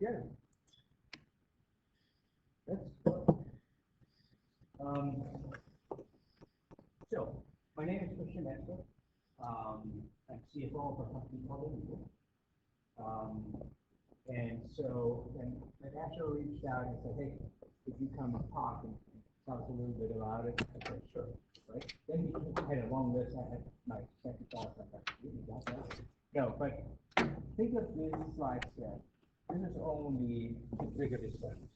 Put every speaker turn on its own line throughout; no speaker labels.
Yeah, that's um, so my name is Christian Esper. I'm CFO of a company called Amigo. Um, and so when Asher reached out and said, hey, could you come and talk and tell us a little bit about it? I said, sure, right? Then he had a long list. I had my second thoughts. I thought, really got that? No, but think of this slide set. This is only the bigger discussions.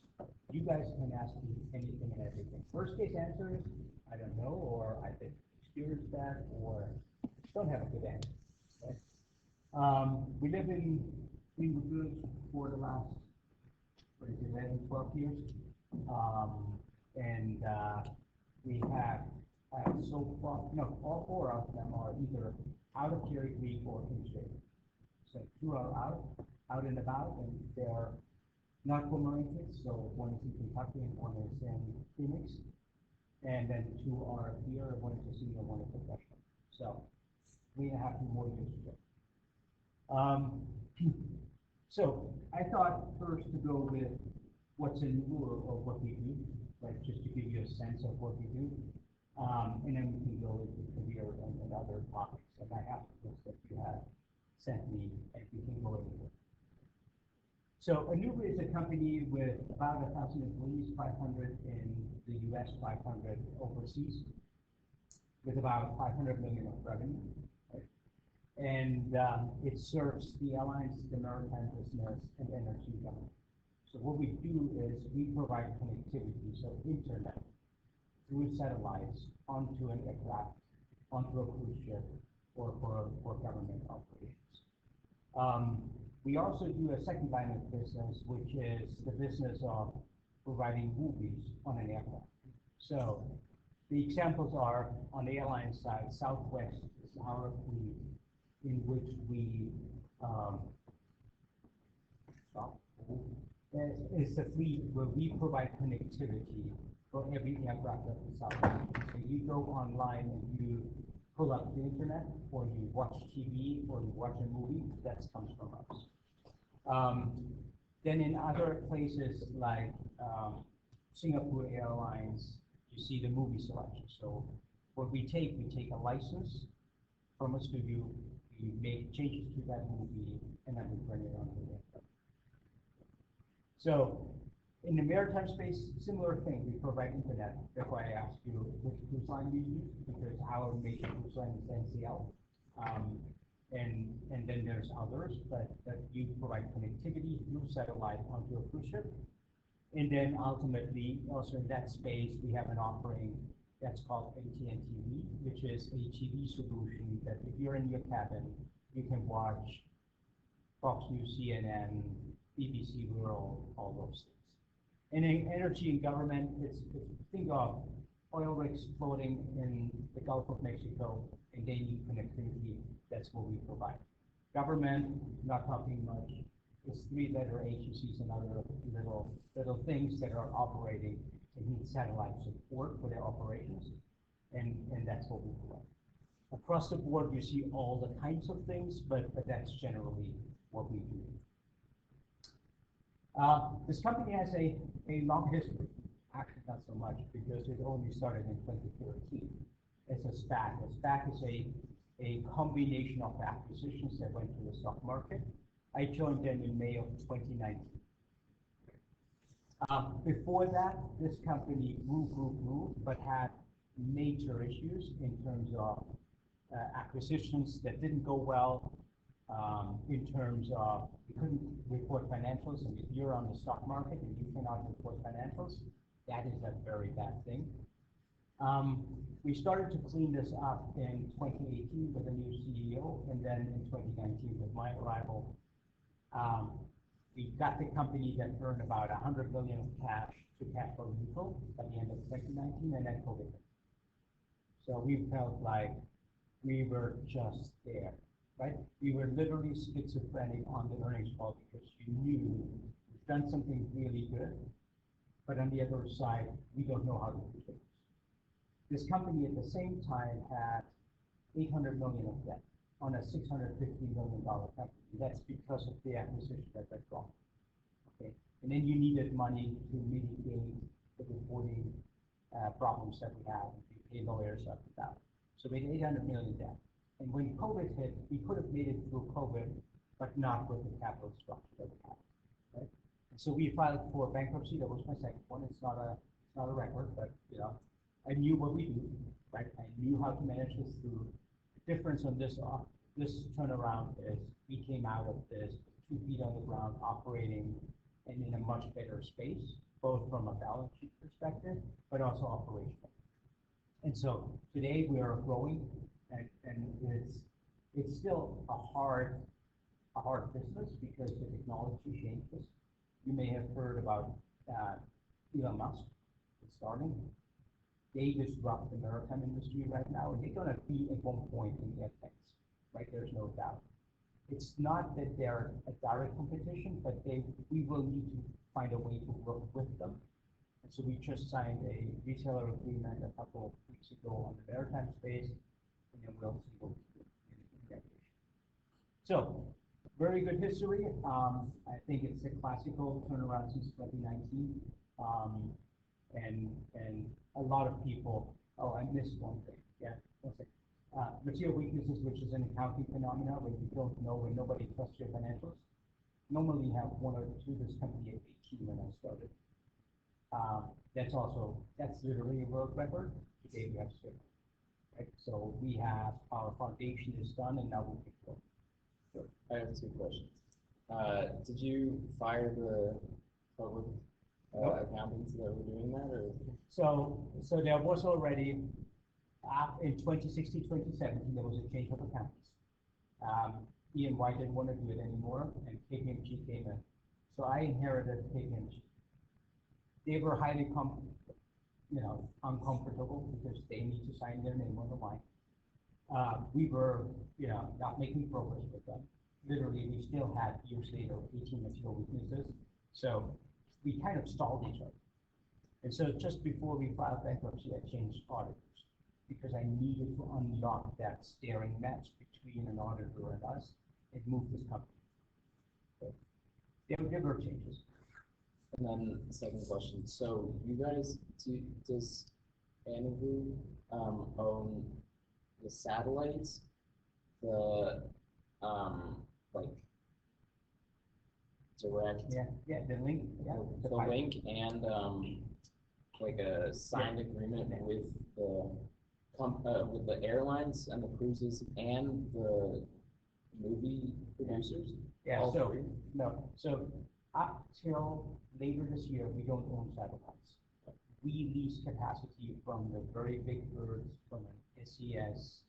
You guys can ask me anything and everything. Worst case answer is, I don't know, or I didn't experience that, or don't have a good answer. Right? We live in Greenwood for the last, what is it, 11, 12 years. Um, and we have so far, no, all four of them are either out of Cherry Creek or in Cherry. So two are out and about, and they're not Pomeranians, so one is in Kentucky and one is in Phoenix. And then two are here, one is a senior, one is a freshman. So 3.5 more years to go. So I thought first to go with what's in or what we do, like just to give you a sense of what we do. And then we can go into career and other topics. And I have the list that you have sent me, and we can go into it. So Anuva is a company with about 1,000 employees, 500 in the US, 500 overseas, with about 500 million of revenue. Right? And it serves the airlines, the maritime business, and energy government. So what we do is we provide connectivity, so internet, through satellites onto an aircraft, onto a cruise ship, or for government operations. We also do a second line of business, which is the business of providing movies on an aircraft. So the examples are on the airline side, Southwest is our fleet in which we it's a fleet where we provide connectivity for every aircraft that is out there. So you go online and you pull up the internet, or you watch TV, or you watch a movie, that comes from us. Then in other places like Singapore Airlines, you see the movie selection. So what we take a license from a studio, we make changes to that movie, and then we bring it onto the aircraft. So in the maritime space, similar thing. We provide internet. That's why I asked you which cruise line you use, because our major cruise line is NCL. And then there's others, but you provide connectivity through satellite onto a cruise ship. And then ultimately, also in that space, we have an offering that's called AT&T TV, which is a TV solution that if you're in your cabin, you can watch Fox News, CNN, BBC World, all those things. And in energy and government, it's think of oil rigs floating in the Gulf of Mexico, and they need connectivity. That's what we provide. Government, not talking much. It's three-letter agencies and other little things that are operating and need satellite support for their operations, and that's what we provide. Across the board, you see all the kinds of things, but that's generally what we do. This company has a long history. Actually, not so much, because it only started in 2013. It's a SPAC. A SPAC is a combination of acquisitions that went to the stock market. I joined them in May of 2019. Before that, this company grew, but had major issues in terms of acquisitions that didn't go well, in terms of you couldn't report financials, and if you're on the stock market and you cannot report financials, that is a very bad thing. We started to clean this up in 2018 with a new CEO, and then in 2019 with my arrival, we got the company that earned about 100 million of cash to cash flow neutral at the end of 2019, and then COVID. So we felt like we were just there, right? We were literally schizophrenic on the earnings call, because you knew we've done something really good, but on the other side, we don't know how to do things. This company at the same time had 800 million of debt on a $650 million company. That's because of the acquisition that went wrong. Okay? And then you needed money to mitigate the reporting problems that we have, and we pay lawyers up and down. So we had 800 million debt. And when COVID hit, we could have made it through COVID, but not with the capital structure that we have, right? And so we filed for bankruptcy. That was my second one. It's not a record, but you know, I knew what we do, right? I knew how to manage this through. The difference on this turnaround is we came out of this 2 feet on the ground, operating, and in a much better space, both from a balance sheet perspective, but also operational. And so today we are growing, and it's still a hard business because the technology changes. You may have heard about Elon Musk starting. They disrupt the maritime industry right now, and they're going to be at one point in the FX, right? There's no doubt. It's not that they're a direct competition, but we will need to find a way to work with them. And so we just signed a reseller agreement a couple of weeks ago on the maritime space, and then we'll see what we do in that case. So, very good history. I think it's a classical turnaround since 2019. And a lot of people, oh, I missed one thing. Yeah, one second. Material weaknesses, which is an accounting phenomena when you don't know, when nobody trusts your financials. Normally you have one or two. This company at 18 when I started. That's literally a world record. Today we have 6. Right? So we have, our foundation is done, and now we can go.
Sure. I have 2 questions. Did you fire the public accountants that were doing that, or?
So there was already, in 2016, 2017, there was a change of accountants. EY didn't want to do it anymore, and KPMG came in. So I inherited KPMG. They were highly uncomfortable because they need to sign their name on the line. We were, not making progress with them. Literally, we still had years later 18 material weaknesses. So we kind of stalled each other. And so just before we filed bankruptcy, I changed auditors because I needed to unlock that staring match between an auditor and us and move this company. So there were changes.
And then the second question. So you guys, does Anavu own the satellites, the like direct,
yeah, the link,
the link, and like a signed agreement with the airlines and the cruises and the movie producers?
Yeah,
all
so,
three?
no, so up till later this year, we don't own satellites. We lease capacity from the very big birds, from an SES,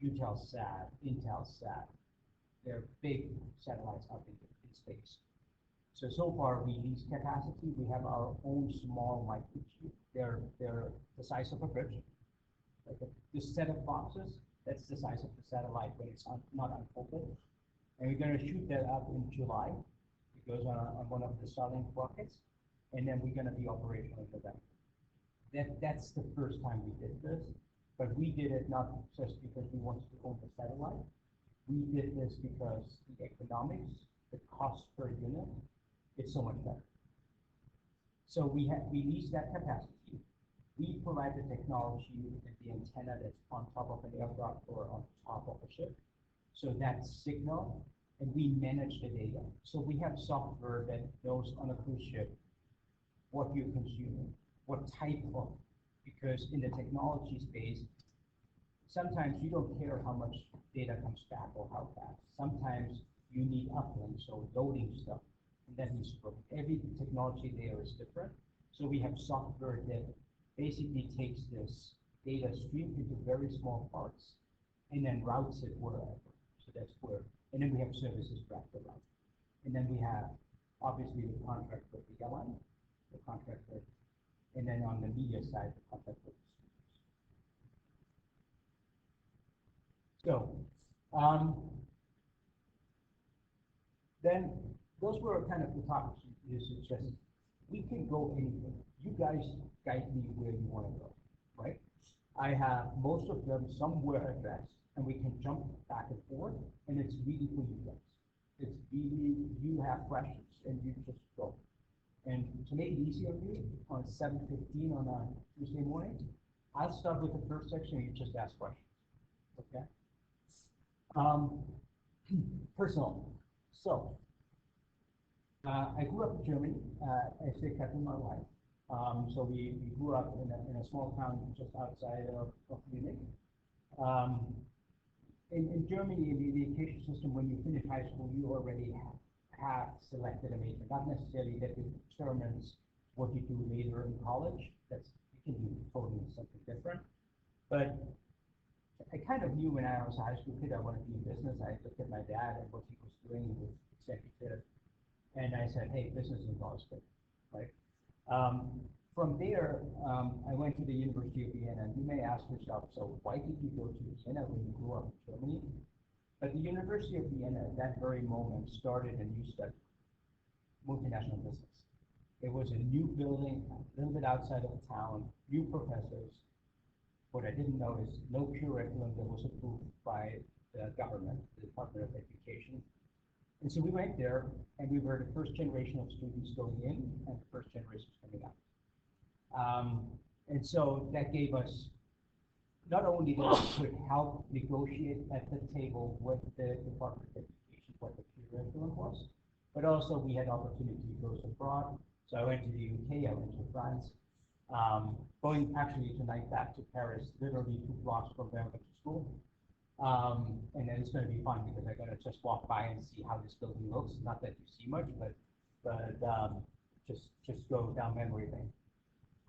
Eutelsat, Intelsat. They're big satellites up in space. So far we lease capacity. We have our own small microchip. They're the size of a bridge. Like this set of boxes, that's the size of the satellite when it's not unfolded. And we're going to shoot that up in July. It goes on one of the Starlink rockets, and then we're going to be operational in November. That's the first time we did this, but we did it not just because we wanted to own the satellite. We did this because the economics, the cost per unit, it's so much better. So we lease that capacity. We provide the technology and the antenna that's on top of an aircraft or on top of a ship. So that signal, and we manage the data. So we have software that knows on a cruise ship what you're consuming, what type of, because in the technology space, sometimes you don't care how much data comes back or how fast. Sometimes you need uplinks, so loading stuff, and that needs to work. Every technology there is different. So we have software that basically takes this data stream into very small parts and then routes it wherever. So that's where, and then we have services wrapped around. And then we have obviously the contract with the airline, the contract with, and then on the media side, the contract with the studios. So then those were kind of the topics you suggested. We can go anywhere. You guys guide me where you want to go, right? I have most of them somewhere addressed, and we can jump back and forth, and and it's really for you guys. It's really, you have questions and you just go. And to make it easy on you, on 7:15 on a Tuesday morning, I'll start with the first section, you just ask questions, okay? Um, Personal. So, I grew up in Germany, as a Captain my life. So we grew up in a small town just outside of Munich. Um, in Germany, in the education system, when you finish high school, you already have selected a major. Not necessarily that it determines what you do later in college. You can do totally something different. But I kind of knew when I was a high school kid I wanted to be in business. I looked at my dad and what he was doing with executive, and I said, hey, business is always good, right? From there, I went to the University of Vienna, and you may ask yourself, so why did you go to Vienna when you grew up in Germany? But the University of Vienna at that very moment started a new study, multinational business. It was a new building, a little bit outside of town, new professors. What I didn't know is no curriculum that was approved by the government, the Department of Education. And so we went there, and we were the first generation of students going in and the first generation coming out. And so that gave us, not only that we could help negotiate at the table with the Department of Education what the curriculum was, but also we had opportunity to go abroad. So I went to the UK, I went to France, going actually tonight back to Paris, literally 2 blocks from where I went to school. And then it's going to be fun because I'm going to just walk by and see how this building looks. Not that you see much, but just go down memory lane.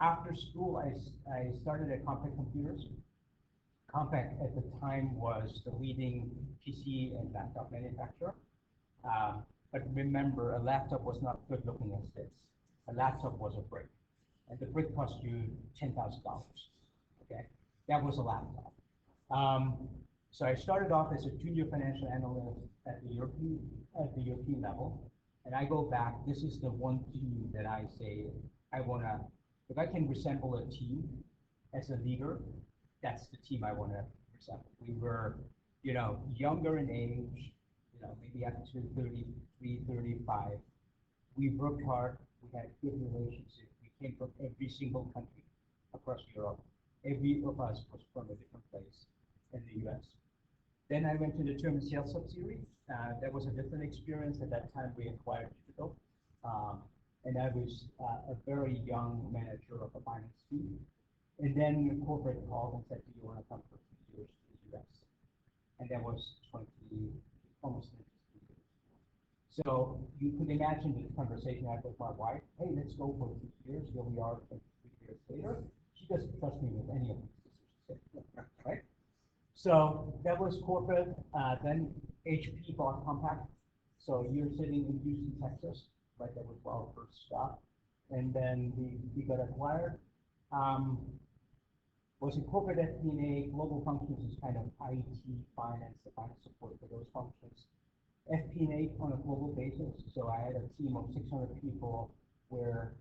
After school, I started at Compaq Computers. Compaq at the time was the leading PC and laptop manufacturer. But remember, a laptop was not good looking as this. A laptop was a brick, and the brick cost you $10,000. Okay, that was a laptop. So I started off as a junior financial analyst at the European level, and I go back. This is the one team that I say I wanna. If I can resemble a team as a leader, that's the team I want to resemble. We were, younger in age, maybe up to 33, 35. We worked hard. We had good relationships. We came from every single country across Europe. Every of us was from a different place in the US. Then I went to the German sales subsidiary. That was a different experience. At that time, we acquired Digital. And I was a very young manager of a finance team. And then the corporate called and said, do you want to come for 2 years to the US? And that was almost 20 years. So you could imagine the conversation I had with my wife. Hey, let's go for 2 years. Here we are 3 years later. She doesn't trust me with any of these decisions, right? So that was corporate. Then HP bought Compaq. So you're sitting in Houston, Texas, right? That was our first stop. And then we got acquired. Was in corporate FP&A. Global functions is kind of IT, finance, the finance support for those functions. FP&A on a global basis. So I had a team of 600 people where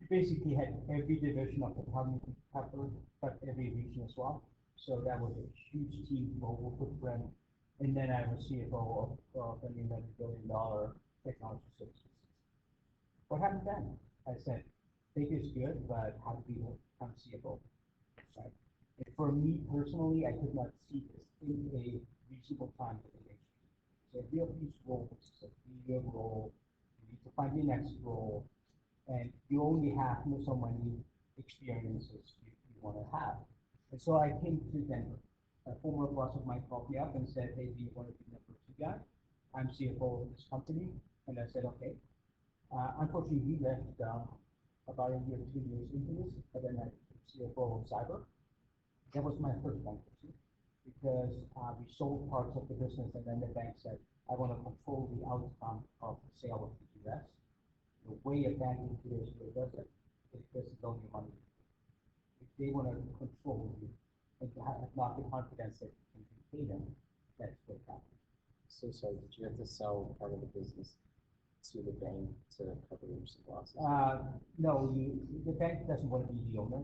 we basically had every division of the company covered, but every region as well. So that was a huge team, global footprint. And then I was CFO of an $11 billion technology services. What happened then? I said, big is good, but how do we become CFO? Right? And for me personally, I could not see this in a reasonable time for the next year. So if you have these roles, it's a 3-year role, you need to find your next role, and you only have so many experiences you want to have. And so I came to Denver. A former boss of mine called me up and said, hey, do you want to be number 2 guy? I'm CFO of this company. And I said, okay. Unfortunately, we left about a year, 2 years into this, but then I became CFO of Cyber. That was my first bankruptcy because we sold parts of the business, and then the bank said, I want to control the outcome of the sale of the US. The way a bank in today's world does it is just loan you money. If they want to control you and have not the confidence that you can pay them, that's what happened.
So sorry, did you have to sell part of the business to the bank to cover some losses?
No, the bank doesn't want to be the owner,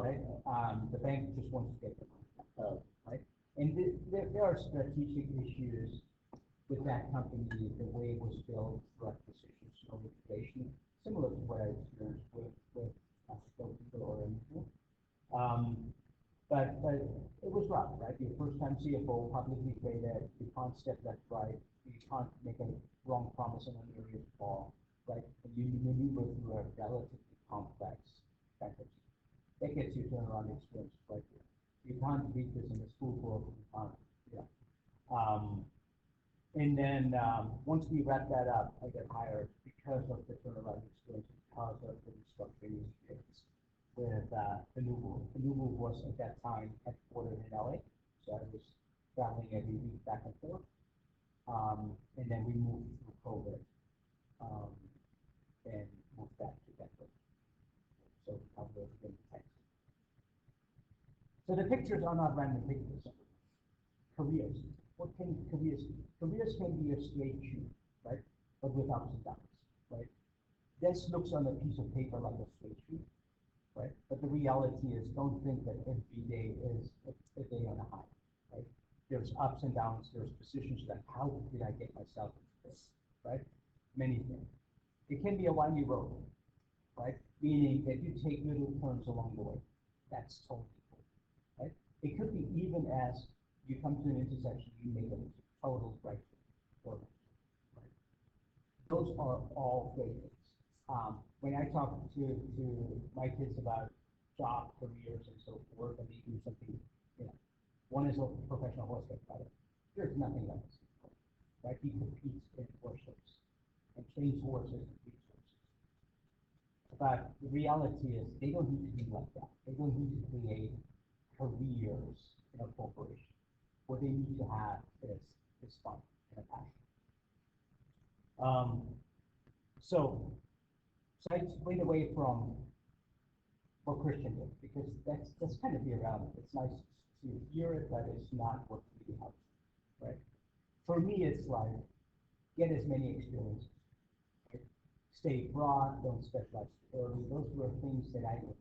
right? The bank just wants to get the money, right? And there are strategic issues with that company, the way it was built, through acquisitions, no integration, similar to what I experienced with People or anything. But it was rough, right? Your first time CFO, publicly traded, you can't step left, right, you can't make a wrong promise on an area of ball, right? And you maneuver through a relatively complex bankruptcy. That gets you turnaround experience right there. You can't read this in a school book, you can't, yeah. And then once we wrapped that up, I got hired because of the turnaround experience, because of the restructuring experience with Anuvu. Anuvu was at that time headquartered in LA, so I was traveling every week back and forth. And then we moved through COVID and moved back to Denver. So I'm living in Texas. So the pictures are not random pictures. Careers. What can careers? Careers can be a straight shoot, right? But with ups and downs, right? This looks on a piece of paper like a straight shoot, right? But the reality is, don't think that every day is a day on a high, right? There's ups and downs. There's positions like, how did I get myself into this, right? Many things. It can be a windy road, right? Meaning that you take little turns along the way. That's totally cool, right? It could be even as you come to an intersection, you make a total right turn, right? Those are all great things. When I talk to my kids about job, careers, and so forth, and they do something, you know, one is a professional horseback rider. There's nothing like this, right? He competes in horses and trains horses and breeds horses. But the reality is, they don't need to be like that. They don't need to create careers in a corporation. What they need to have is fun and a passion. So I strayed away from what Christian did, because that's kind of irrelevant. It's nice to hear it, but it's not what really helps, right? For me, it's like, get as many experiences, right? Stay broad, don't specialize too early. Those were things that I did,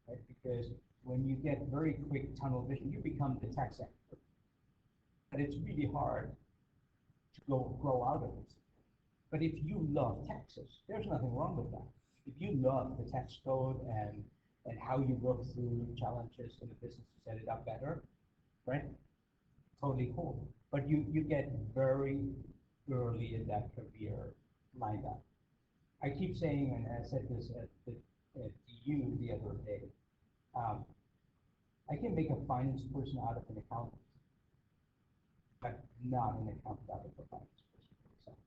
right? Because when you get very quick tunnel vision, you become the tax expert. But it's really hard to grow out of this. But if you love taxes, there's nothing wrong with that. If you love the tax code and how you work through challenges in the business to set it up better, right? Totally cool. But you get very early in that career lined up. I keep saying, and I said this at you the other day, I can make a finance person out of an accountant, but not an accountant out of a finance person, for example.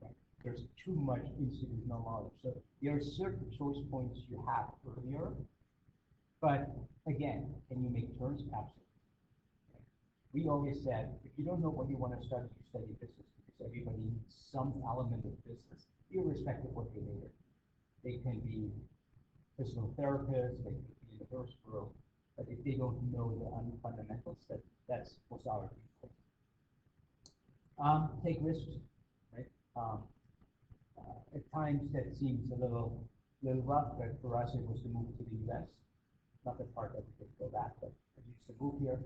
Right? There's too much institutional knowledge. So there are certain choice points you have earlier, but again, can you make turns? Absolutely. Right? We always said, if you don't know what you want to study, you study business, because everybody needs some element of business, irrespective of what they major. They can be physical therapists, they could be in the nurse world, but if they don't know the fundamentals, that's what's our viewpoint. Take risks, right? At times that seems a little rough, but for us it was to move to the US. Not the part that we could go back, but I used to move here.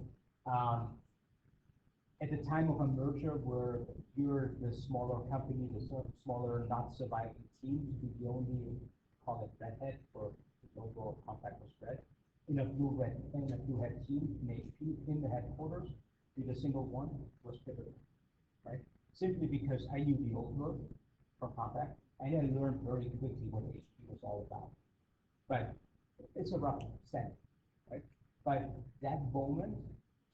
At the time of a merger where you're the smaller company, the smaller not surviving team, to be the only, call it redhead, for the logo of Compaq was red, in a blue-head team in HP in the headquarters, be the single one was pivotal, right? Simply because I knew the old world from Compaq, and I learned very quickly what HP was all about. But it's a rough setting, right? But that moment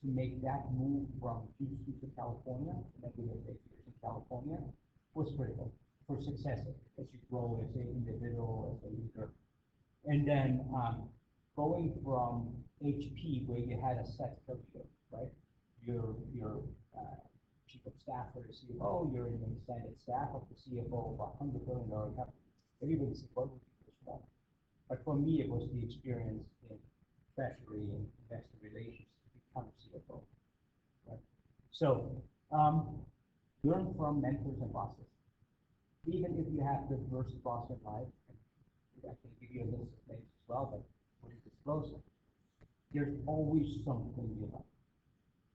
to make that move from Houston to California, and then we had 8 years in California, was critical for success as you grow as an individual, as a leader. And then going from HP, where you had a set career, right? Your chief of staff or the CFO, you're in the extended staff of the CFO of a $100 billion company. Everybody said, what would be so small? But for me, it was the experience in treasury and investor relations to become CFO. Right? So learn from mentors and bosses. Even if you have the worst boss in life, and I can give you a list of names as well, but wouldn't disclose it. There's always something you like.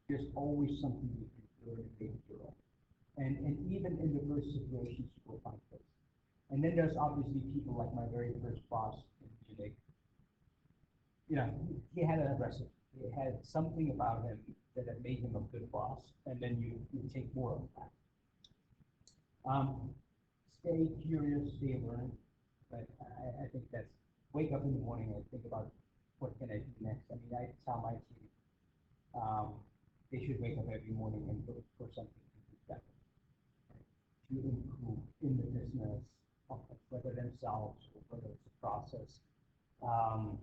There's always something you can learn and make your own. And even in the worst situations, you will find ways. And then there's obviously people like my very first boss in Munich. You know, he had a recipe. He had something about him that had made him a good boss, and then you take more of that. Stay curious, stay learning. But I think that's wake up in the morning and think about what can I do next. I mean, I tell my team they should wake up every morning and look for something to do better, to improve in the business, whether themselves or whether it's a process. Um,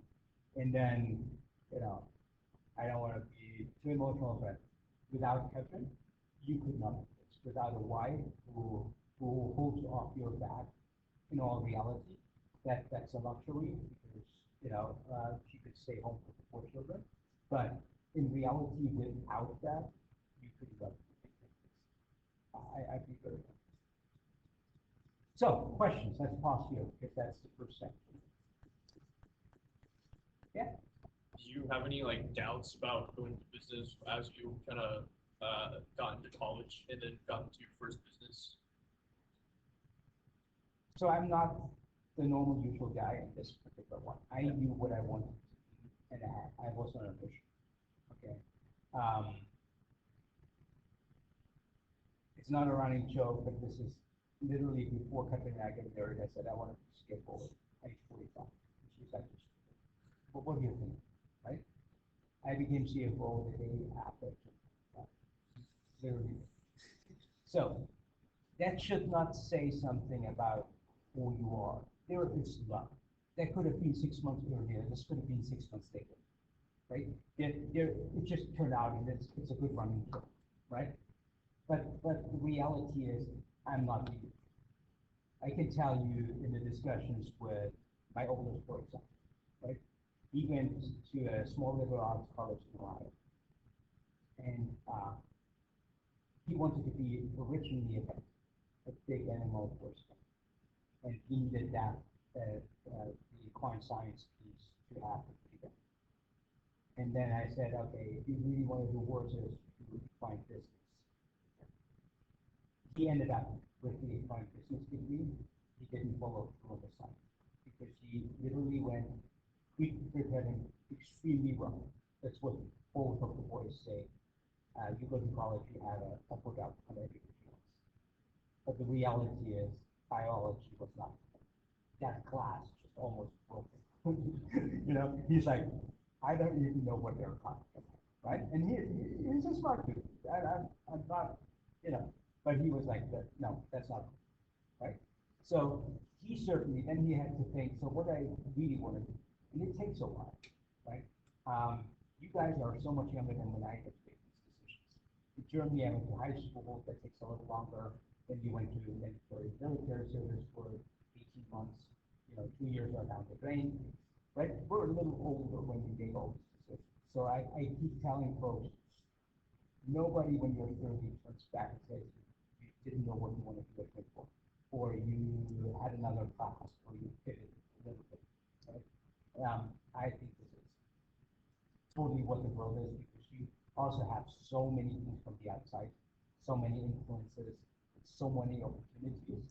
and then, you know, I don't want to be too emotional, but without Kevin, you could not do this. Without a wife who holds off your back in all reality, that's a luxury because, you know, she could stay home with the 4 children. But in reality, without that, you could not do this. I'd be very happy. So, questions, let's pause here, because that's the first section. Yeah?
Do you have any like doubts about going to business as you kind of got into college and then got into your first business?
So I'm not the normal usual guy in this particular one. I knew what I wanted to do, and I was on a mission. Okay. It's not a running joke, but this is literally before Katrin and I got married. I said I want to be skateboard at age 45. And she was like, "But what do you think?" Right? I became CFO the day after. Literally. So that should not say something about who you are. There is luck. That could have been 6 months earlier. This could have been 6 months later, right? It just turned out, and it's a good running joke, right? But the reality is, I'm not you. I can tell you in the discussions with my oldest, for example, right? He went to a small liberal arts college in Ohio, and he wanted to be originally a big animal person, and he needed that the equine science piece to happen to him. And then I said, okay, if you really want to do horses, you find business. He ended up with the equine business degree. He didn't follow through on the science because he literally went, we prepared him extremely well. That's what both of the boys say. You go to college, you have a book out on everything else. But the reality is, biology was not. That class just almost broke him. You know, he's like, I don't even know what they're talking about, right? And he's a smart dude. I'm not, you know, but he was like, no, that's not right. So he certainly, then he had to think, so what I really want to do, and it takes a while, right? You guys are so much younger than when I had to make these decisions. In Germany, I went to high school, that takes a little longer. Then you went to mandatory military service for 18 months, you know, 2 years are down the drain, right? We're a little older when we make all these decisions. So I keep telling folks, nobody when you're 30 turns back and says you didn't know what you wanted to get for, or you had another class, or you pivoted a little bit, right? I think this is totally what the world is because you also have so many things from the outside, so many influences, so many opportunities.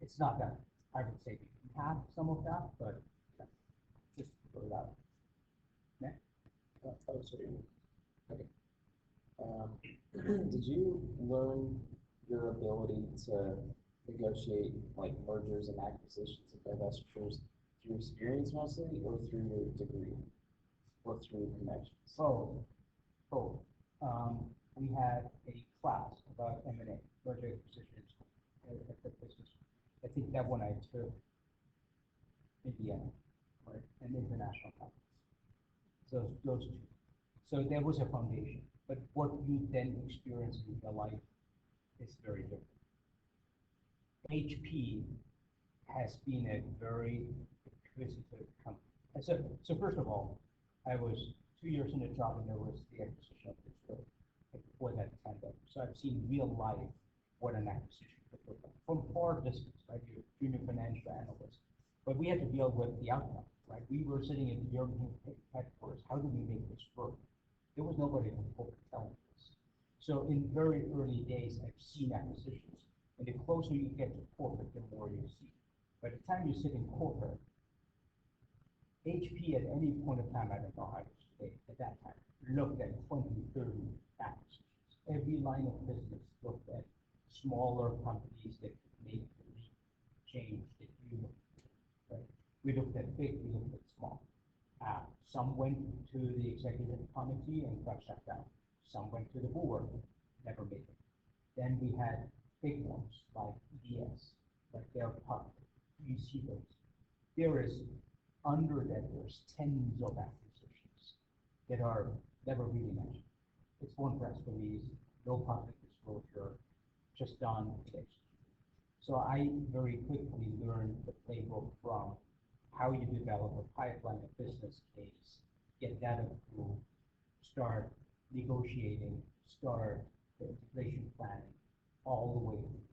It's not that I would say we can have some of that, but yeah, just put it out. Yeah.
Oh, sorry. Okay. Did you learn your ability to negotiate like mergers and acquisitions and divestitures through experience mostly, or through your degree, or through connections?
Oh, we had a class about M&A, merger acquisitions, at the business. I think that one I took in Vienna, right, an international conference. So those two. So there was a foundation, but what you then experience in your life is very different. HP has been a very acquisitive company. And so first of all, I was 2 years in the job and there was the acquisition of this road before that pandemic. So I've seen real life what an acquisition could look like from far distance, right? You're junior financial analyst. But we had to deal with the outcome, right? We were sitting in the European headquarters. How do we make this work? There was nobody from corporate telling us. So in very early days, I've seen acquisitions, and the closer you get to corporate, the more you see. By the time you sit in corporate, HP at any point of time, I don't know how it is today, at that time, looked at 20, 30 acquisitions. Every line of business looked at smaller companies that could make the leap change that you looked at, right? We looked at big, we looked at small. Some went to the executive committee and got shut down. Some went to the board, never made it. Then we had big ones like EDS, like their public. You see those. There is under that, there's tens of acquisitions that are never really mentioned. It's one press release, no public disclosure, just done it. So I very quickly learned the playbook from how you develop a pipeline, a business case, get that approved, start negotiating, start the integration planning, all the way through.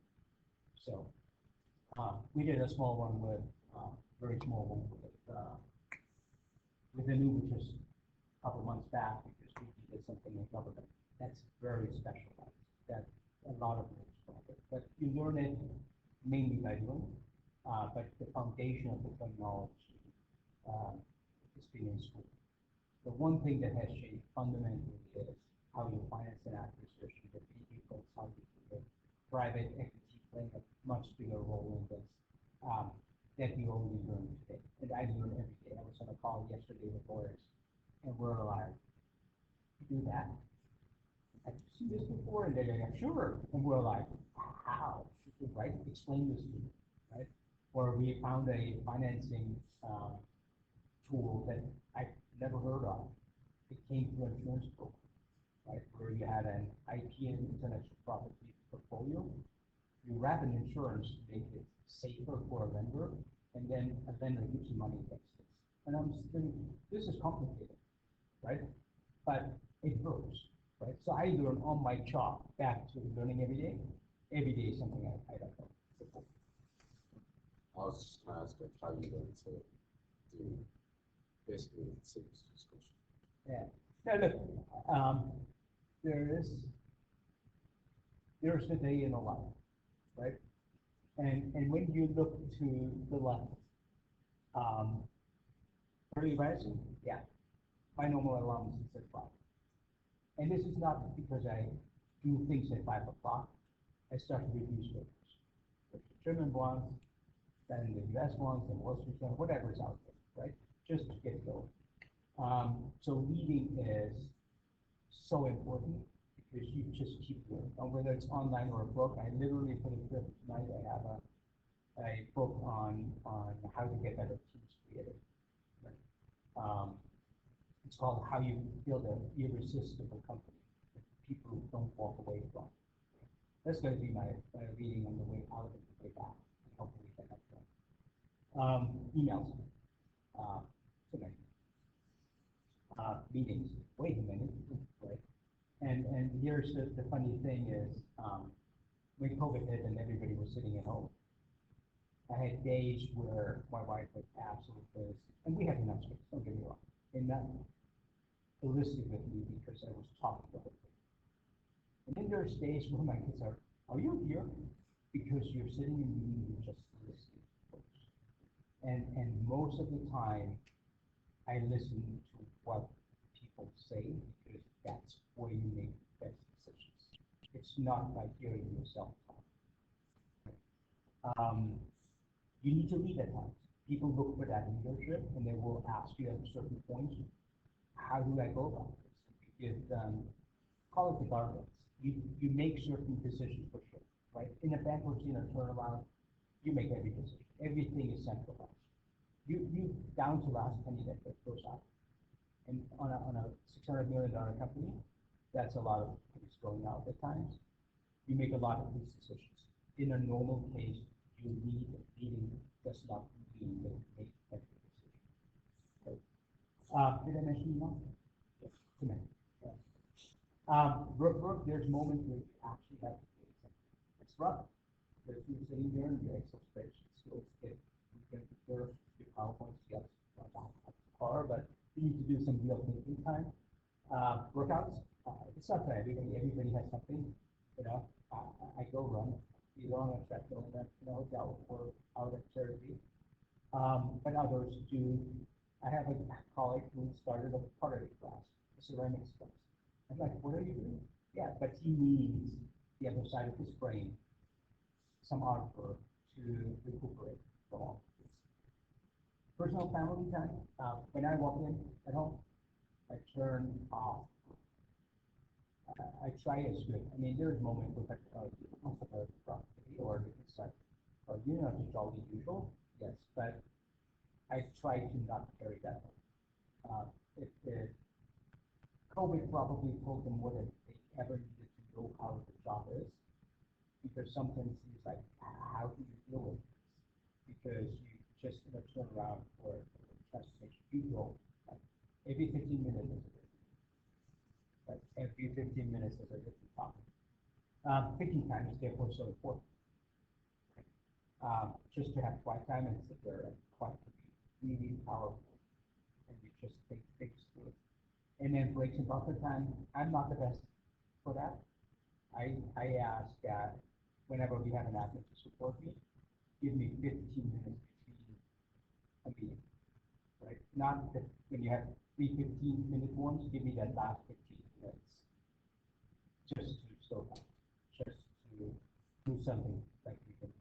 So we did a small one with, very small one with the new, which was a couple months back because we did something in government. That's very specialized. That a lot of it is from it. But you learn it mainly by doing. But the foundation of the technology is being in school. The one thing that has changed fundamentally is how you finance an acquisition, the vehicles, how you do it. Private equity playing a much bigger role in this. That you only learn today. And I learn every day. I was on a call yesterday with lawyers, and we're like, you do that? Have you seen this before? And they're like, sure. And we're like, how? Right? Explain this to me, right? Or we found a financing tool that I've never heard of. It came through an insurance broker, right? Where you had an IP and intellectual property portfolio. You wrap an insurance to make it safer for a lender, and then a lender gives you money against this. And I'm just thinking, this is complicated, right? But it works, right? So I learn on my job back to learning every day. Every day is something I don't know before.
I was just gonna ask like how you learn to do basically the same discussion.
Yeah. Now look, there's the day in a life, right? And when you look to the left, early rising, yeah, my normal alarm is at 5. And this is not because I do things at 5 o'clock. I start to reduce papers. There's the German ones, then the US ones, and Wall Street Journal, whatever's out there, right? Just to get going. So reading is so important because you just keep doing it. Whether it's online or a book, I literally for the trip tonight, I have a book on how to get better teams created. Right? It's called How You Build an Irresistible Company that people don't walk away from. That's going to be my reading on the way out and the way back. And hopefully that helps them. Emails. So many. Meetings. Wait a minute, right? And here's the funny thing is, when COVID hit and everybody was sitting at home, I had days where my wife was absolutely pissed, and we had enough space, don't get me wrong, and not ballistic with me because I was talking to her. And then there's days where my kids are you here? Because you're sitting in the meeting and just listening. And most of the time, I listen to what people say because that's where you make the best decisions. It's not by hearing yourself talk. You need to lead at times. People look for that leadership, and they will ask you at a certain point, how do I go about this? You call it the guardrails. You make certain decisions for sure, right? In a bankruptcy, in a turnaround, you make every decision. Everything is centralized. You down to last penny that goes out. And on a $600 million company, that's a lot of things going out at times. You make a lot of these decisions. In a normal case, you need leading does not mean that you make every decision. Okay. Did I mention email? Yes. Too many. Brooke, there's moments where you actually have to do something. It's rough. But if you're sitting there and your Excel spreadsheet skills get, you can prepare your PowerPoint skills, not the car, but you need to do some real thinking time. Workouts, it's not for everybody has something, you know, I go run, either on a treadmill in a, hotel or out at charity. But others do. I have a colleague who started a pottery class, a ceramics class. I'm like, what are you doing? Yeah, but he needs the other side of his brain, some artwork to recuperate from all this. Personal family time. When I walk in at home, I turn off. I try as good. I mean, there's moments where most of the property or it's like, just all the usual. Yes, but I try to not carry that. If COVID probably told them what they ever needed to know how the job is, because sometimes it's like, how do you deal with this? Because you just turn around or transportation, you go like every 15 minutes is a different, like every 15 minutes is a different topic. Thinking time is therefore so important. Just to have quiet time and sit there and quiet can be really powerful, and you just think things through. And then breaks and buffer time, I'm not the best for that. I ask whenever we have an admin to support me, give me 15 minutes between a meeting, right? Not that when you have three 15-minute ones, give me that last 15 minutes just to slow down, just to do something like we can do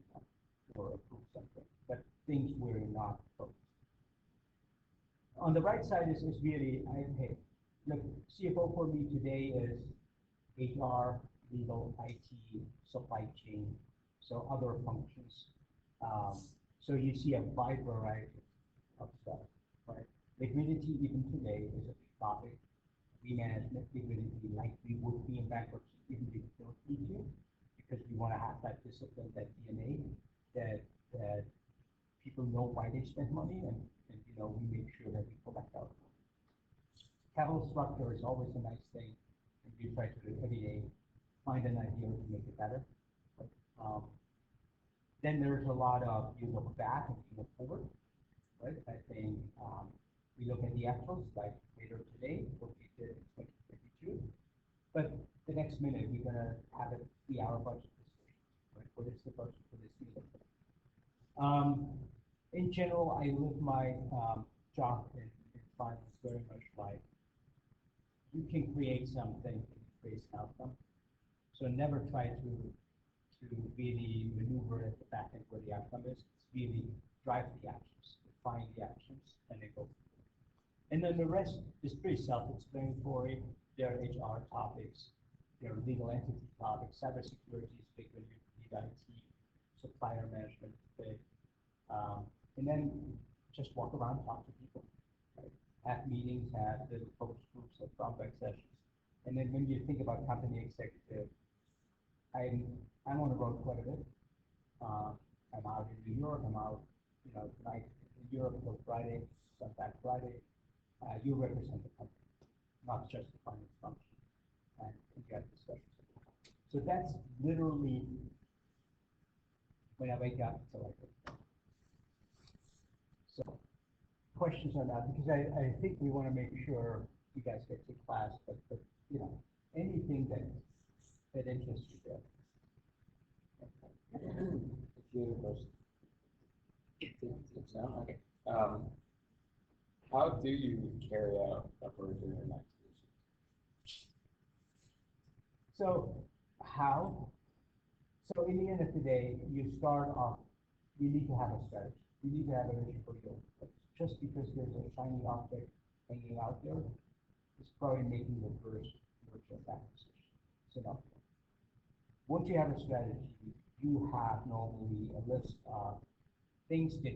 or approve something, but things we're not focused. On the right side is really, hey, look, CFO for me today is HR, legal, IT, supply chain, so other functions. So you see a wide variety of stuff, right? Liquidity even today is a big topic. We manage liquidity like we would be in bankruptcy, even if we don't need to, because we want to have that discipline, that DNA, that people know why they spend money, and we make sure that we collect our money. Capital structure is always a nice thing, and we try to do every day, find an idea to make it better. But, then there's a lot of you look back and you look forward, right? I think we look at the actuals like later today, what we did in 2022, but the next minute we're gonna have a 3-hour budget discussion, right? What is the budget for this year? In general, I live my job in finance very much like you can create something, you can create an outcome. So never try to really maneuver at the back end where the outcome is. It's really drive the actions, define the actions, and then go. And then the rest is pretty self-explanatory. There are HR topics, there are legal entity topics, cybersecurity is big when you need IT, supplier management is big. And then just walk around, talk to people, right? Have meetings, have little focus groups, have feedback sessions. And then when you think about company executive, I'm on the road quite a bit. I'm out in New York. I'm out, tonight in Europe until Friday. So I'm back Friday. You represent the company, not just the finance function, and you have discussions. So that's literally when I wake up until I go. So questions on that, because I think we want to make sure you guys get to class, but anything that interests you there.
If you have a question. No? Okay. How do you carry out a merger and acquisition?
So how? So in the end of the day, you start off, you need to have a strategy. You need to have a vision for your place. Just because there's a shiny object hanging out there, it's probably making the first merger and acquisition. So no. Once you have a strategy, you have normally a list of things that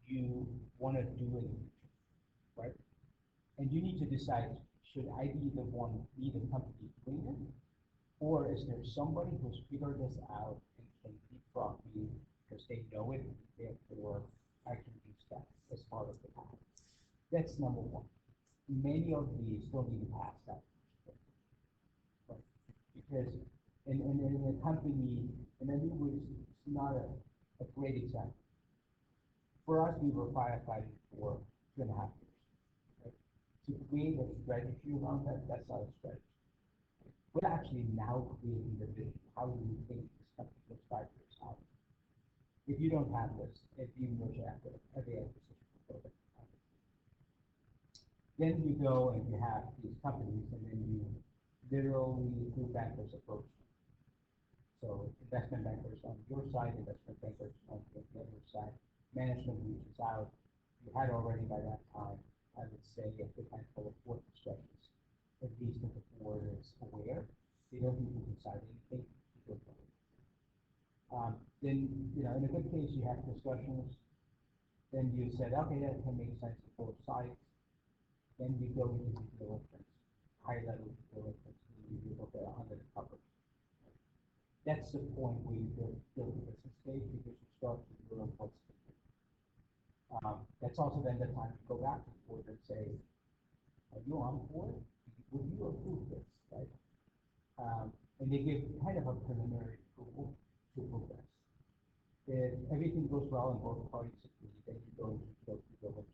you want to do in the future, right? And you need to decide, should I be the one, be the company doing it? Or is there somebody who's figured this out and can leapfrog me because they know it, therefore I can use that as part of the path? That's number one. Many of these don't even pass that, right? Because in a company, and I think it's not a great example. For us, we were firefighting for 2.5 years. Right? To create a strategy around that, that's not a strategy. we're actually now creating the vision. How do you think this company looks 5 years out? If you don't have this, if you merge after every acquisition, then you go and you have these companies, and then you literally do bankers approach. So investment bankers on your side, investment bankers on the other side, management reaches out. You had already by that time, I would say, a good handful of board discussions. At least if the board is aware, they don't need to decide anything. Then, in a good case, you have discussions. Then you said, okay, that can make sense for both sides. Then you go into due diligence, high level due diligence, and you look at 100 coverage. That's the point where you build the business case because you start to learn what's different. That's also then the time to go back to the board and say, are you on board? Would you approve this, right? And they give kind of a preliminary approval to progress. If everything goes well and both parties agree, then you go into due diligence.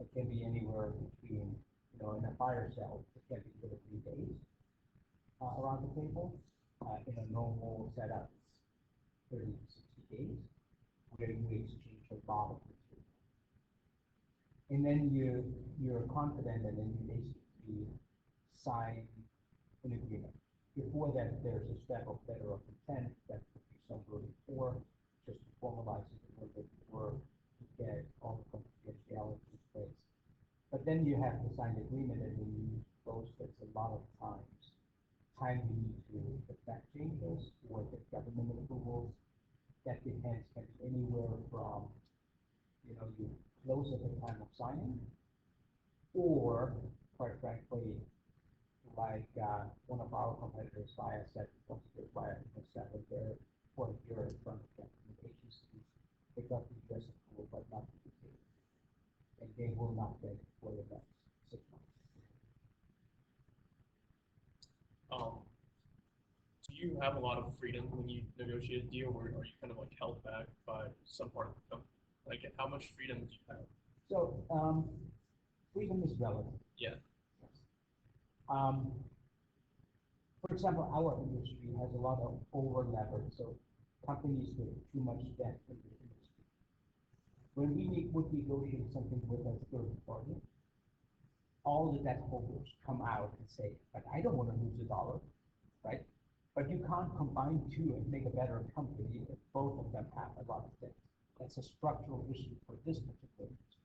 It can be anywhere between, in a fire sale, it can be 2 to 3 days around the table. In a normal setup, it's 30 to 60 days, where you exchange a lot of material. And then you're confident, and then you basically sign an agreement. Before that, there's a step of letter of intent that could be somewhere before, just to formalize it a little bit more to get all the confidentiality in place. But then you have to sign the agreement, and then you close this a lot of times. Time you need to effect changes or get government approvals. That depends, can be anywhere from, you close at the time of signing, or quite frankly, like one of our competitors, Viasat, wants to acquire Viasat with their 4 year in front of government agencies. They got the US approval, but not the UK. And they will not get it for the next 6 months.
Do you have a lot of freedom when you negotiate a deal, or are you kind of like held back by some part of the company? Like, how much freedom do you have?
So, freedom is relative.
Yeah.
For example, our industry has a lot of over leverage, so companies with too much debt in the industry. When we would negotiate something with a third party, all the debt holders come out and say, but I don't want to lose $1, right? But you can't combine two and make a better company if both of them have a lot of debt. That's a structural issue for this particular industry.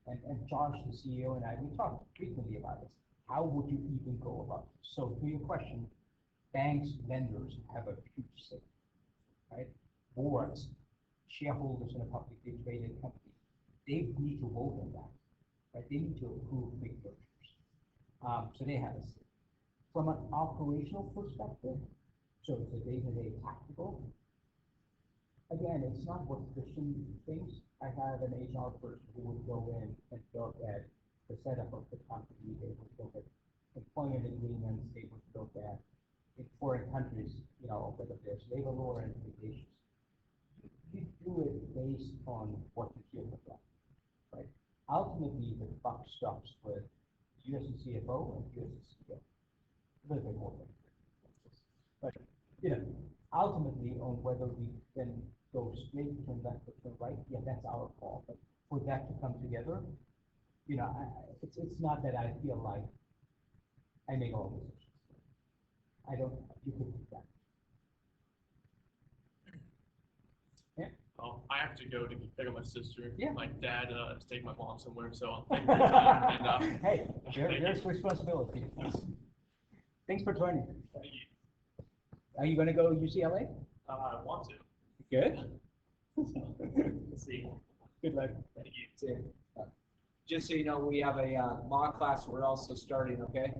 And Josh, the CEO, and I, we talk frequently about this. How would you even go about it? So to your question, banks, lenders have a huge say, right? Boards, shareholders in a publicly traded company, they need to vote on that, right? They need to approve big mergers. So they have a say. From an operational perspective, so it's a day-to-day tactical. Again, it's not what Christian thinks. I have an HR person who would go in and look at the setup of the company. They would look at employment agreements. They would look at in foreign countries, whether there's labor law or implications. You do it based on what you hear from them, right? Ultimately, the buck stops with you as a CFO and you as a CEO. A little bit more than but ultimately on whether we can go straight from left or from right, yeah, that's our call. But for that to come together, it's not that I feel like I make all decisions. I don't. You could do that. Yeah.
I have to go to pick up my sister.
Yeah.
My dad is taking my mom somewhere, so I'll thank you for your time. And,
Hey, there's responsibility. Thanks for joining.
thank you.
Are you going to go to UCLA?
I want to.
Good.
Let's see.
Good luck.
Thank you.
Just so you know, we have a law class we're also starting, okay?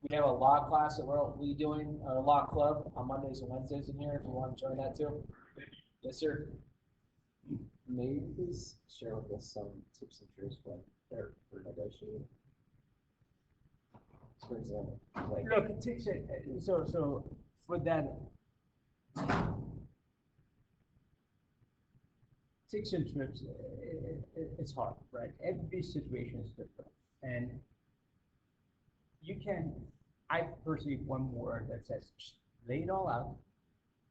We have a law class that we're doing, a law club on Mondays and Wednesdays in here, if you want to join that too. Yes, sir.
Maybe please share with us some tips and tricks for negotiating. For example, like
Look, it takes it. So for that, tips and trips, it's hard, right? Every situation is different, and I perceive one word that says, "Just lay it all out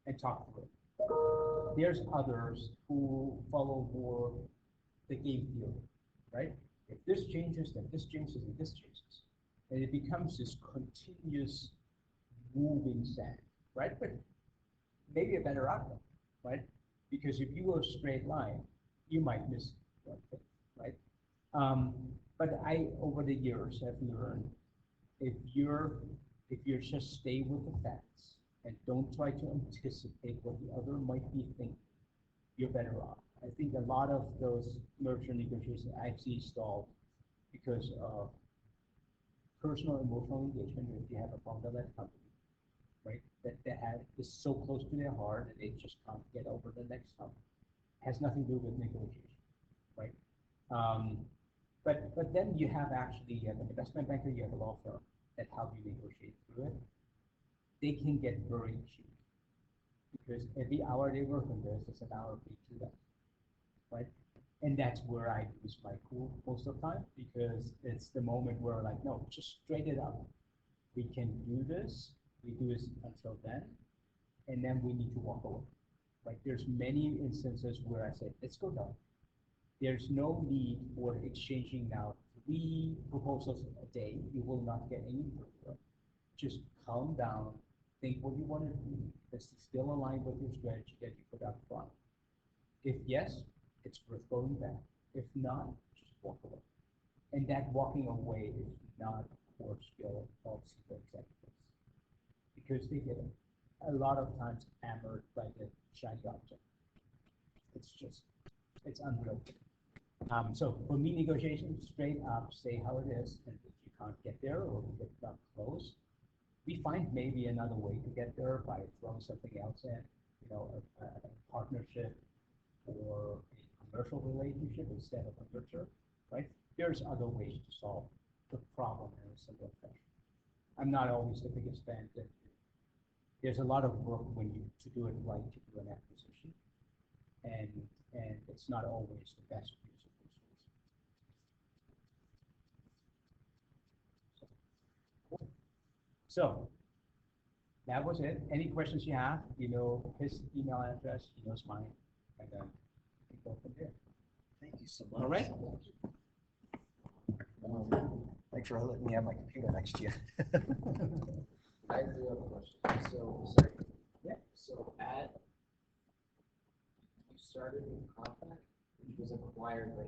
and talk through it." There's others who follow more the game theory, right? If this changes, then this changes, and this changes. And it becomes this continuous moving sand, right? But maybe a better outcome, right? Because if you go a straight line, you might miss one thing, right? But over the years, have learned if you're just stay with the facts and don't try to anticipate what the other might be thinking, you're better off. I think a lot of those merger negotiations I've seen stalled because of personal emotional engagement. If you have a founder-led company, right, that is so close to their heart that they just can't get over the next hump, has nothing to do with negotiation, right? But then you have actually an investment banker, you have a law firm that help you negotiate through it. They can get very cheap because every hour they work on this is an hour paid to them, right? And that's where I lose my cool most of the time because it's the moment where like, no, just straight it up. We can do this. We do this until then, and then we need to walk away. Like there's many instances where I say, let's go down. There's no need for exchanging now 3 proposals a day. You will not get any further. Just calm down, think what you want to do. Does it still align with your strategy that you put up front? If yes, it's worth going back. If not, just walk away. And that walking away is not a core skill of senior executives because they get a lot of times hammered by the shiny object. It's unreal. So for me, negotiations, straight up, say how it is, and if you can't get there or we get not close, we find maybe another way to get there by throwing something else in, a partnership or a commercial relationship instead of a merger, right? There's other ways to solve the problem in a similar fashion. I'm not always the biggest fan that there's a lot of work to do it right to do an acquisition, and it's not always the best use of resources. So that was it. Any questions you have, his email address, he knows mine, and then we can go from there.
Thank you so much.
All right.
Thanks for letting me have my computer next to you.
I do have a question. So, sorry.
Yeah.
So you started with Compact, which was acquired by